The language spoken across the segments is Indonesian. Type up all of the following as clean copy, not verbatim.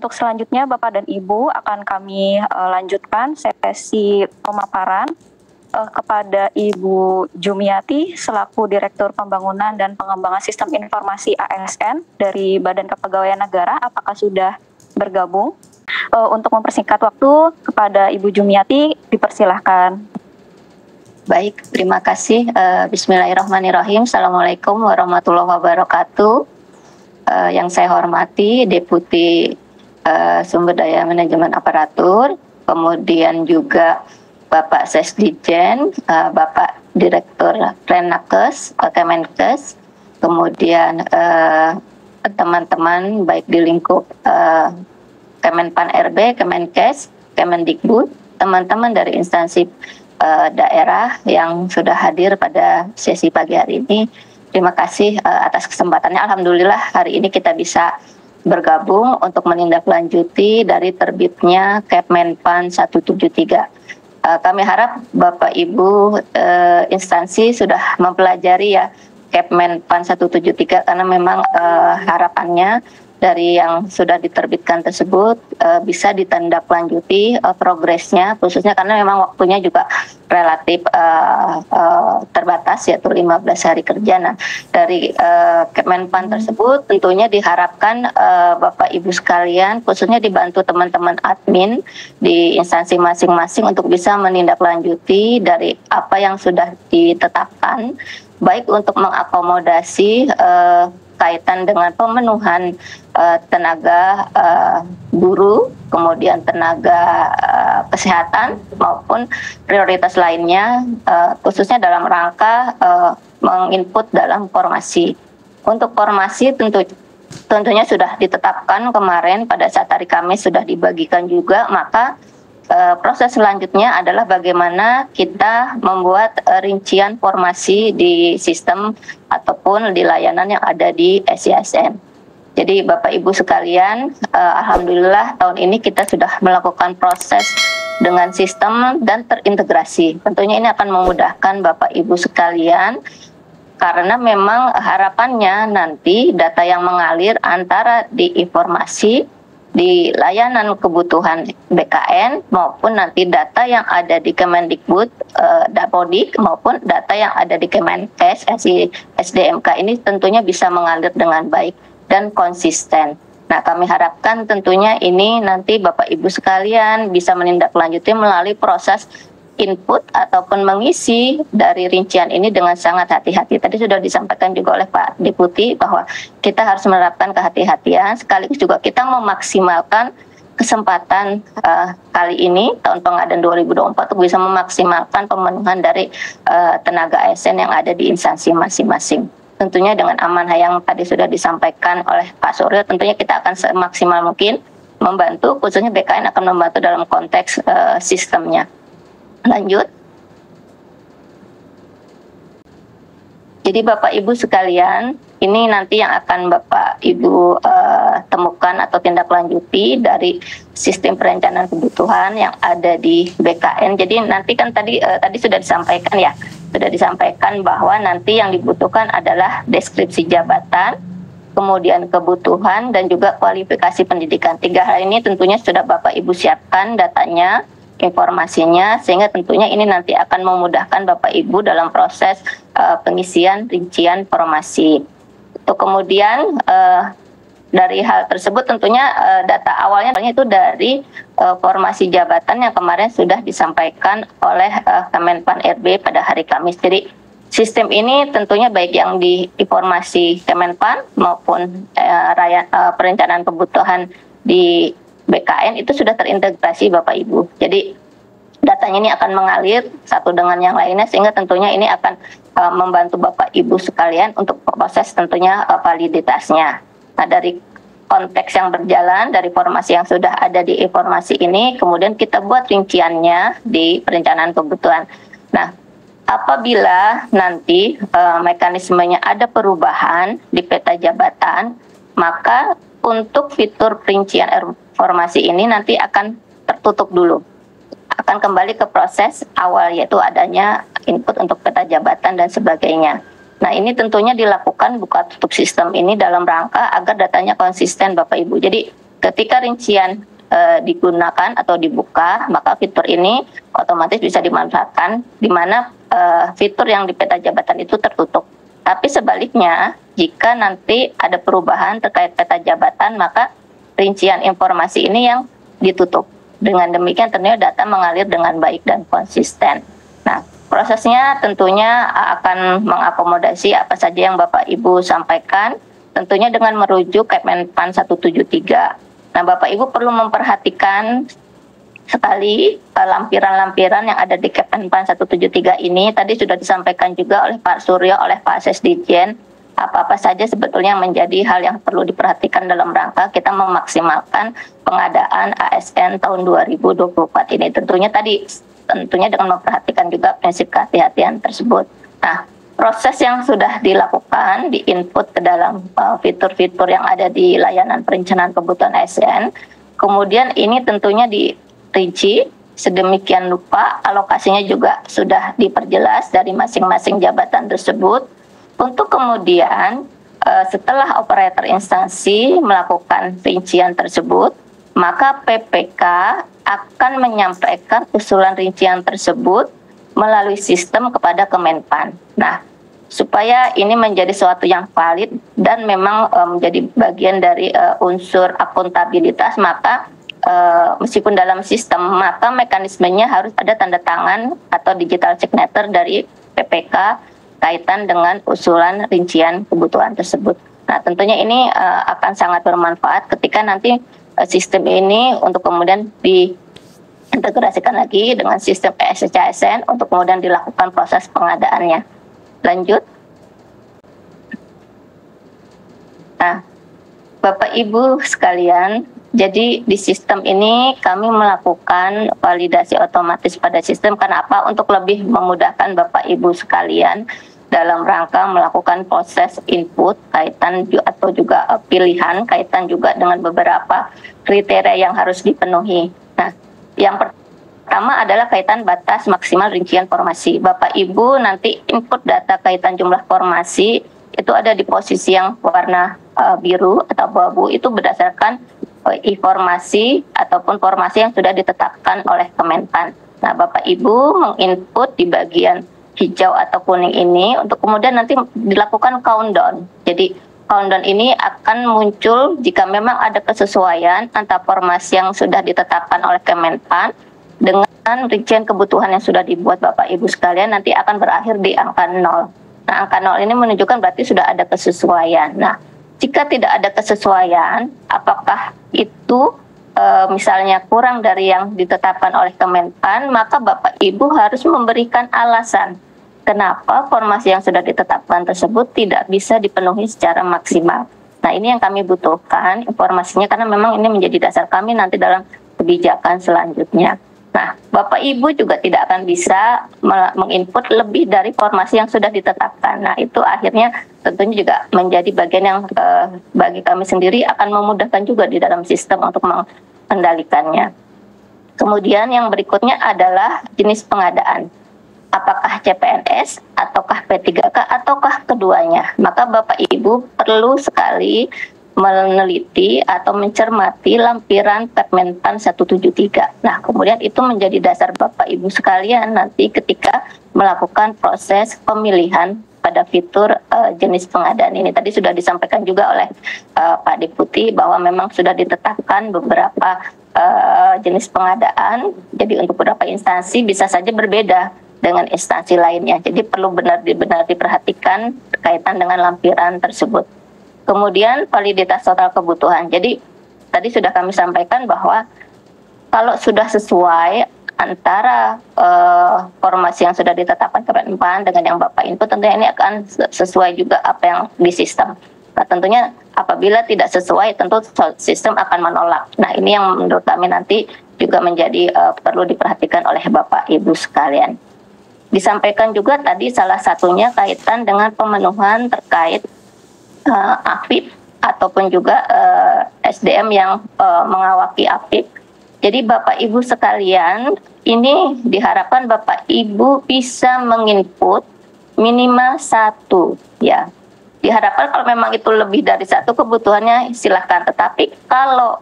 Untuk selanjutnya Bapak dan Ibu akan kami lanjutkan sesi pemaparan kepada Ibu Jumiati selaku Direktur Pembangunan dan Pengembangan Sistem Informasi ASN dari Badan Kepegawaian Negara. Apakah sudah bergabung? Untuk mempersingkat waktu kepada Ibu Jumiati dipersilahkan. Baik, terima kasih. Bismillahirrahmanirrahim. Assalamualaikum warahmatullahi wabarakatuh. Yang saya hormati Deputi Sumber Daya Manajemen Aparatur, kemudian juga Bapak Sesdijen, Bapak Direktur Renakes, Kemenkes, kemudian teman-teman baik di lingkup Kemenpan RB, Kemenkes, Kemendikbud, teman-teman dari instansi daerah yang sudah hadir pada sesi pagi hari ini. Terima kasih atas kesempatannya. Alhamdulillah hari ini kita bisa bergabung untuk menindaklanjuti dari terbitnya Kepmenpan 173. Kami harap Bapak Ibu instansi sudah mempelajari ya Kepmenpan 173 karena memang harapannya dari yang sudah diterbitkan tersebut bisa ditindaklanjuti progresnya, khususnya karena memang waktunya juga relatif terbatas, yaitu 15 hari kerja. Nah, dari Kemenpan tersebut tentunya diharapkan Bapak Ibu sekalian, khususnya dibantu teman-teman admin di instansi masing-masing untuk bisa menindaklanjuti dari apa yang sudah ditetapkan, baik untuk mengakomodasi kaitan dengan pemenuhan tenaga guru, kemudian tenaga kesehatan maupun prioritas lainnya, khususnya dalam rangka menginput dalam formasi. Untuk formasi tentunya sudah ditetapkan kemarin pada saat hari Kamis sudah dibagikan juga, maka proses selanjutnya adalah bagaimana kita membuat rincian formasi di sistem ataupun di layanan yang ada di SISN. Jadi Bapak Ibu sekalian, alhamdulillah tahun ini kita sudah melakukan proses dengan sistem dan terintegrasi. Tentunya ini akan memudahkan Bapak Ibu sekalian karena memang harapannya nanti data yang mengalir antara di informasi di layanan kebutuhan BKN maupun nanti data yang ada di Kemendikbud, Dapodik maupun data yang ada di Kemenkes, SDMK ini tentunya bisa mengalir dengan baik dan konsisten. Nah, kami harapkan tentunya ini nanti Bapak Ibu sekalian bisa menindaklanjuti melalui proses input ataupun mengisi dari rincian ini dengan sangat hati-hati. Tadi sudah disampaikan juga oleh Pak Deputi bahwa kita harus menerapkan kehati-hatian, sekaligus juga kita memaksimalkan kesempatan kali ini tahun pengadaan 2024 untuk bisa memaksimalkan pemenuhan dari tenaga ASN yang ada di instansi masing-masing. Tentunya dengan amanah yang tadi sudah disampaikan oleh Pak Suryo, tentunya kita akan semaksimal mungkin membantu, khususnya BKN akan membantu dalam konteks sistemnya. Lanjut. Jadi Bapak Ibu sekalian, ini nanti yang akan Bapak Ibu temukan atau tindak lanjuti dari sistem perencanaan kebutuhan yang ada di BKN. Jadi nanti kan tadi sudah disampaikan ya, sudah disampaikan bahwa nanti yang dibutuhkan adalah deskripsi jabatan, kemudian kebutuhan dan juga kualifikasi pendidikan. 3 hal ini tentunya sudah Bapak Ibu siapkan datanya, informasinya, sehingga tentunya ini nanti akan memudahkan Bapak Ibu dalam proses pengisian rincian formasi. Untuk kemudian dari hal tersebut tentunya data awalnya itu dari formasi jabatan yang kemarin sudah disampaikan oleh Kemenpan RB pada hari Kamis. Jadi sistem ini tentunya baik yang di informasi Kemenpan maupun perencanaan kebutuhan di BKN itu sudah terintegrasi Bapak Ibu. Jadi datanya ini akan mengalir satu dengan yang lainnya, sehingga tentunya ini akan membantu Bapak Ibu sekalian untuk proses tentunya validitasnya. Nah, dari konteks yang berjalan, dari formasi yang sudah ada di informasi ini, kemudian kita buat rinciannya di perencanaan kebutuhan. Nah, apabila nanti mekanismenya ada perubahan di peta jabatan, maka untuk fitur perincian formasi ini nanti akan tertutup dulu, akan kembali ke proses awal, yaitu adanya input untuk peta jabatan dan sebagainya. Nah, ini tentunya dilakukan buka tutup sistem ini dalam rangka agar datanya konsisten Bapak Ibu. Jadi ketika rincian digunakan atau dibuka, maka fitur ini otomatis bisa dimanfaatkan di mana fitur yang di peta jabatan itu tertutup. Tapi sebaliknya, jika nanti ada perubahan terkait peta jabatan, maka rincian informasi ini yang ditutup. Dengan demikian tentunya data mengalir dengan baik dan konsisten. Nah, prosesnya tentunya akan mengakomodasi apa saja yang Bapak Ibu sampaikan, tentunya dengan merujuk Kemenpan 173. Nah, Bapak Ibu perlu memperhatikan sekali lampiran-lampiran yang ada di Kemenpan 173 ini. Tadi sudah disampaikan juga oleh Pak Suryo, oleh Pak Sesdijen, apa-apa saja sebetulnya menjadi hal yang perlu diperhatikan dalam rangka kita memaksimalkan pengadaan ASN tahun 2024 ini. Tentunya dengan memperhatikan juga prinsip kehati-hatian tersebut. Nah, proses yang sudah dilakukan, di-input ke dalam fitur-fitur yang ada di layanan perencanaan kebutuhan ASN, kemudian ini tentunya dirinci sedemikian rupa, alokasinya juga sudah diperjelas dari masing-masing jabatan tersebut, untuk kemudian setelah operator instansi melakukan rincian tersebut, maka PPK akan menyampaikan usulan rincian tersebut melalui sistem kepada Kemenpan. Nah, supaya ini menjadi sesuatu yang valid dan memang menjadi bagian dari unsur akuntabilitas, maka meskipun dalam sistem, maka mekanismenya harus ada tanda tangan atau digital signature dari PPK kaitan dengan usulan rincian kebutuhan tersebut. Nah, tentunya ini akan sangat bermanfaat ketika nanti sistem ini untuk kemudian diintegrasikan lagi dengan sistem ESCSN untuk kemudian dilakukan proses pengadaannya. Lanjut. Nah, Bapak Ibu sekalian, jadi di sistem ini kami melakukan validasi otomatis pada sistem. Kenapa? Untuk lebih memudahkan Bapak Ibu sekalian dalam rangka melakukan proses input kaitan atau juga pilihan kaitan juga dengan beberapa kriteria yang harus dipenuhi. Nah, yang pertama adalah kaitan batas maksimal rincian formasi. Bapak Ibu nanti input data kaitan jumlah formasi itu ada di posisi yang warna biru atau abu-abu, itu berdasarkan informasi ataupun formasi yang sudah ditetapkan oleh Kemenpan. Nah, Bapak Ibu menginput di bagian hijau atau kuning ini untuk kemudian nanti dilakukan countdown. Jadi countdown ini akan muncul jika memang ada kesesuaian antara formasi yang sudah ditetapkan oleh Kemenpan dengan rincian kebutuhan yang sudah dibuat Bapak Ibu sekalian, nanti akan berakhir di angka 0. Nah, angka 0 ini menunjukkan berarti sudah ada kesesuaian. Nah, jika tidak ada kesesuaian, apakah itu misalnya kurang dari yang ditetapkan oleh Kemenpan, maka Bapak Ibu harus memberikan alasan kenapa formasi yang sudah ditetapkan tersebut tidak bisa dipenuhi secara maksimal. Nah, ini yang kami butuhkan informasinya, karena memang ini menjadi dasar kami nanti dalam kebijakan selanjutnya. Nah, Bapak Ibu juga tidak akan bisa menginput lebih dari formasi yang sudah ditetapkan. Nah, itu akhirnya tentunya juga menjadi bagian yang bagi kami sendiri akan memudahkan juga di dalam sistem untuk mengendalikannya. Kemudian yang berikutnya adalah jenis pengadaan. Apakah CPNS, ataukah P3K, ataukah keduanya. Maka Bapak Ibu perlu sekali meneliti atau mencermati lampiran Kemenpan 173. Nah, kemudian itu menjadi dasar Bapak Ibu sekalian nanti ketika melakukan proses pemilihan pada fitur jenis pengadaan ini. Tadi sudah disampaikan juga oleh Pak Deputi bahwa memang sudah ditetapkan beberapa jenis pengadaan. Jadi untuk beberapa instansi bisa saja berbeda dengan instansi lainnya. Jadi perlu benar-benar diperhatikan berkaitan dengan lampiran tersebut. Kemudian validitas total kebutuhan. Jadi tadi sudah kami sampaikan bahwa kalau sudah sesuai antara formasi yang sudah ditetapkan Kemenpan dengan yang Bapak input, tentunya ini akan sesuai juga apa yang di sistem. Nah, tentunya apabila tidak sesuai, tentu sistem akan menolak. Nah, ini yang menurut kami nanti juga menjadi perlu diperhatikan oleh Bapak Ibu sekalian. Disampaikan juga tadi salah satunya kaitan dengan pemenuhan terkait AFIP ataupun juga SDM yang mengawaki AFIP. Jadi Bapak Ibu sekalian, ini diharapkan Bapak Ibu bisa menginput minimal 1, ya. Diharapkan kalau memang itu lebih dari 1 kebutuhannya silahkan. Tetapi kalau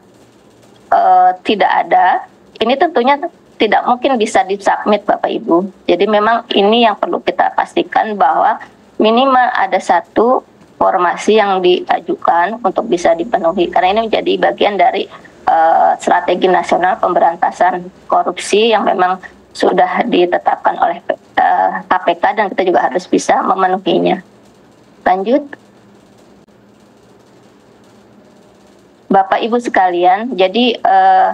tidak ada, ini tentunya tidak mungkin bisa disubmit Bapak Ibu. Jadi memang ini yang perlu kita pastikan bahwa minimal ada satu formasi yang diajukan untuk bisa dipenuhi, karena ini menjadi bagian dari strategi nasional pemberantasan korupsi yang memang sudah ditetapkan oleh KPK dan kita juga harus bisa memenuhinya. Lanjut. Bapak Ibu sekalian, jadi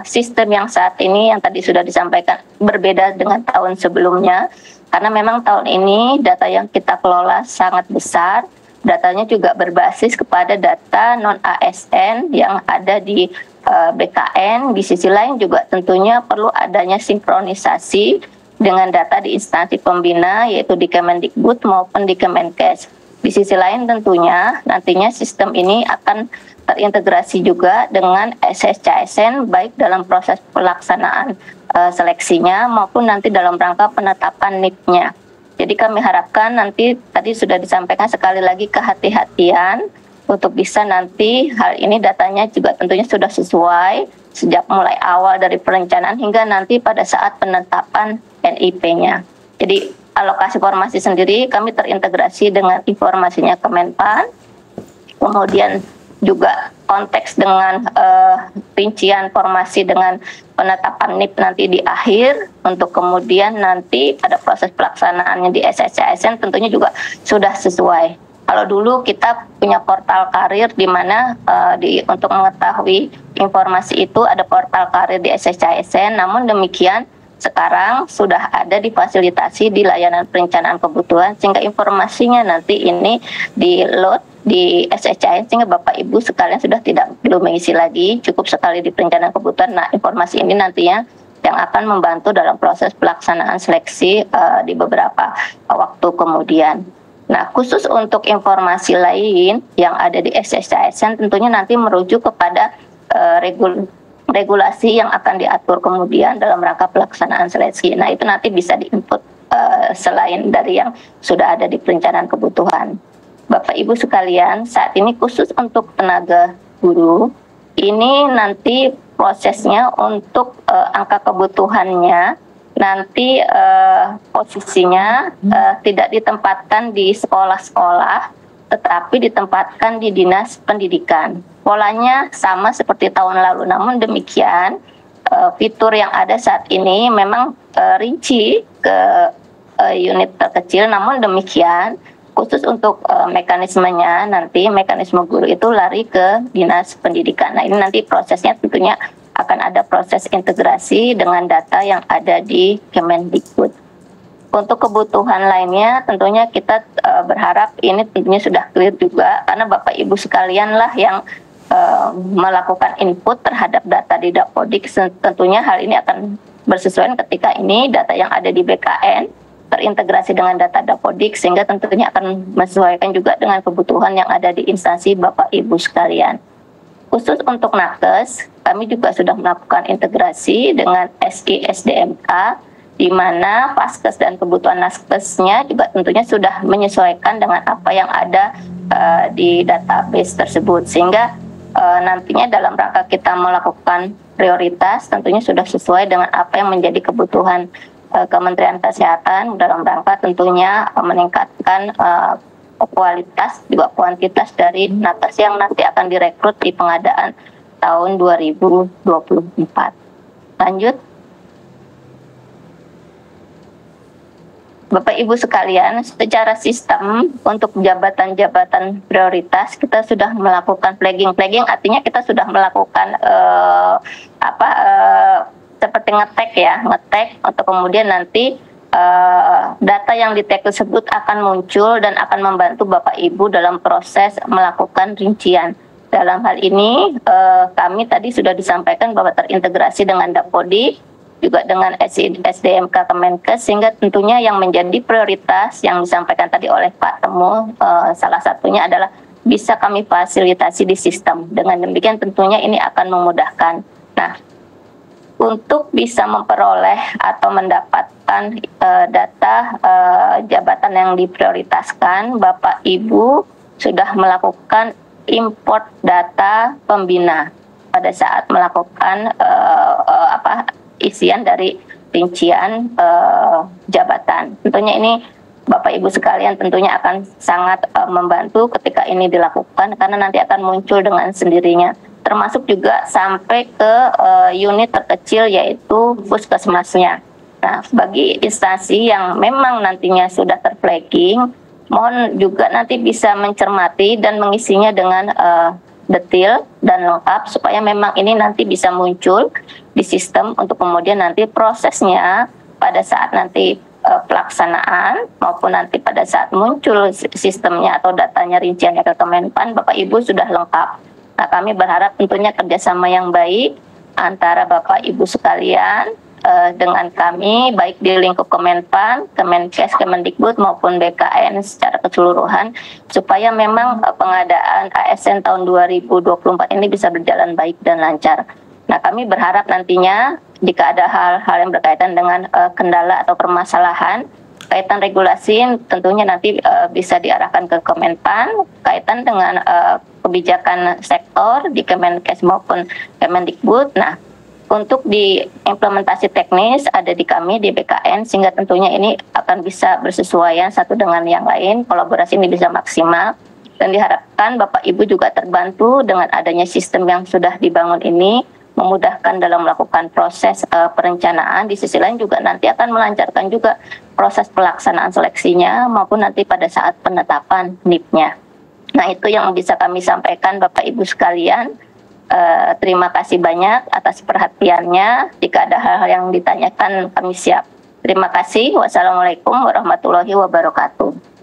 sistem yang saat ini yang tadi sudah disampaikan berbeda dengan tahun sebelumnya, karena memang tahun ini data yang kita kelola sangat besar, datanya juga berbasis kepada data non-ASN yang ada di BKN. Di sisi lain juga tentunya perlu adanya sinkronisasi dengan data di instansi pembina, yaitu di Kemendikbud maupun di Kemenkes. Di sisi lain tentunya nantinya sistem ini akan terintegrasi juga dengan SSCSN baik dalam proses pelaksanaan seleksinya maupun nanti dalam rangka penetapan NIP-nya. Jadi kami harapkan nanti tadi sudah disampaikan sekali lagi kehati-hatian untuk bisa nanti hal ini datanya juga tentunya sudah sesuai sejak mulai awal dari perencanaan hingga nanti pada saat penetapan NIP-nya. Jadi alokasi formasi sendiri kami terintegrasi dengan informasinya Kemenpan, kemudian juga konteks dengan rincian formasi dengan penetapan NIP nanti di akhir, untuk kemudian nanti pada proses pelaksanaannya di SSCSN tentunya juga sudah sesuai. Kalau dulu kita punya portal karir di mana untuk mengetahui informasi itu ada portal karir di SSCSN, namun demikian sekarang sudah ada difasilitasi di layanan perencanaan kebutuhan sehingga informasinya nanti ini di load di SSCSN sehingga Bapak Ibu sekalian sudah tidak perlu mengisi lagi, cukup sekali di perencanaan kebutuhan. Nah, informasi ini nantinya yang akan membantu dalam proses pelaksanaan seleksi di beberapa waktu kemudian. Nah, khusus untuk informasi lain yang ada di SSCSN tentunya nanti merujuk kepada regulasi yang akan diatur kemudian dalam rangka pelaksanaan seleksi. Nah, itu nanti bisa diinput selain dari yang sudah ada di perencanaan kebutuhan. Bapak Ibu sekalian, saat ini khusus untuk tenaga guru, ini nanti prosesnya untuk angka kebutuhannya nanti posisinya tidak ditempatkan di sekolah-sekolah, tetapi ditempatkan di dinas pendidikan. Polanya sama seperti tahun lalu, namun demikian fitur yang ada saat ini memang rinci ke unit terkecil, namun demikian khusus untuk mekanismenya nanti mekanisme guru itu lari ke dinas pendidikan. Nah, ini nanti prosesnya tentunya akan ada proses integrasi dengan data yang ada di Kemendikbud. Untuk kebutuhan lainnya tentunya kita berharap ini tentunya sudah clear juga, karena Bapak Ibu sekalian lah yang melakukan input terhadap data di Dapodik. Tentunya hal ini akan bersesuaian ketika ini data yang ada di BKN terintegrasi dengan data Dapodik, sehingga tentunya akan menyesuaikan juga dengan kebutuhan yang ada di instansi Bapak Ibu sekalian. Khusus untuk Nakes, kami juga sudah melakukan integrasi dengan SI SDMK, di mana Paskes dan kebutuhan Naskesnya juga tentunya sudah menyesuaikan dengan apa yang ada di database tersebut, sehingga nantinya dalam rangka kita melakukan prioritas tentunya sudah sesuai dengan apa yang menjadi kebutuhan Kementerian Kesehatan dalam rangka tentunya meningkatkan kualitas juga kuantitas dari nakes yang nanti akan direkrut di pengadaan tahun 2024. Lanjut. Bapak Ibu sekalian, secara sistem untuk jabatan-jabatan prioritas kita sudah melakukan flagging. Flagging artinya kita sudah melakukan seperti ngetek untuk kemudian nanti data yang di tag tersebut akan muncul dan akan membantu Bapak Ibu dalam proses melakukan rincian. Dalam hal ini kami tadi sudah disampaikan bahwa terintegrasi dengan Dapodik, juga dengan SDMK Kemenkes, sehingga tentunya yang menjadi prioritas yang disampaikan tadi oleh Pak Temu salah satunya adalah bisa kami fasilitasi di sistem. Dengan demikian tentunya ini akan memudahkan. Nah, untuk bisa memperoleh atau mendapatkan data jabatan yang diprioritaskan, Bapak Ibu sudah melakukan import data pembina. pada saat melakukan isian dari rincian jabatan. Tentunya ini Bapak Ibu sekalian tentunya akan sangat membantu ketika ini dilakukan karena nanti akan muncul dengan sendirinya. Termasuk juga sampai ke unit terkecil yaitu puskesmasnya. Nah, bagi instansi yang memang nantinya sudah terflagging, mohon juga nanti bisa mencermati dan mengisinya dengan detail dan lengkap supaya memang ini nanti bisa muncul di sistem untuk kemudian nanti prosesnya pada saat nanti pelaksanaan maupun nanti pada saat muncul sistemnya atau datanya rinciannya ke Kemenpan, Bapak Ibu sudah lengkap. Nah, kami berharap tentunya kerjasama yang baik antara Bapak Ibu sekalian dengan kami baik di lingkup Kemenpan, Kemenkes, Kemendikbud maupun BKN secara keseluruhan supaya memang pengadaan ASN tahun 2024 ini bisa berjalan baik dan lancar. Nah, kami berharap nantinya jika ada hal-hal yang berkaitan dengan kendala atau permasalahan kaitan regulasi tentunya nanti bisa diarahkan ke Kemenpan kaitan dengan kebijakan sektor di Kemenkes maupun Kemendikbud. Nah, untuk di implementasi teknis ada di kami di BKN sehingga tentunya ini akan bisa bersesuaian satu dengan yang lain, kolaborasi ini bisa maksimal dan diharapkan Bapak Ibu juga terbantu dengan adanya sistem yang sudah dibangun ini memudahkan dalam melakukan proses perencanaan. Di sisi lain juga nanti akan melancarkan juga proses pelaksanaan seleksinya maupun nanti pada saat penetapan NIP-nya. Nah, itu yang bisa kami sampaikan Bapak Ibu sekalian. Terima kasih banyak atas perhatiannya. Jika ada hal-hal yang ditanyakan kami siap. Terima kasih. Wassalamualaikum warahmatullahi wabarakatuh.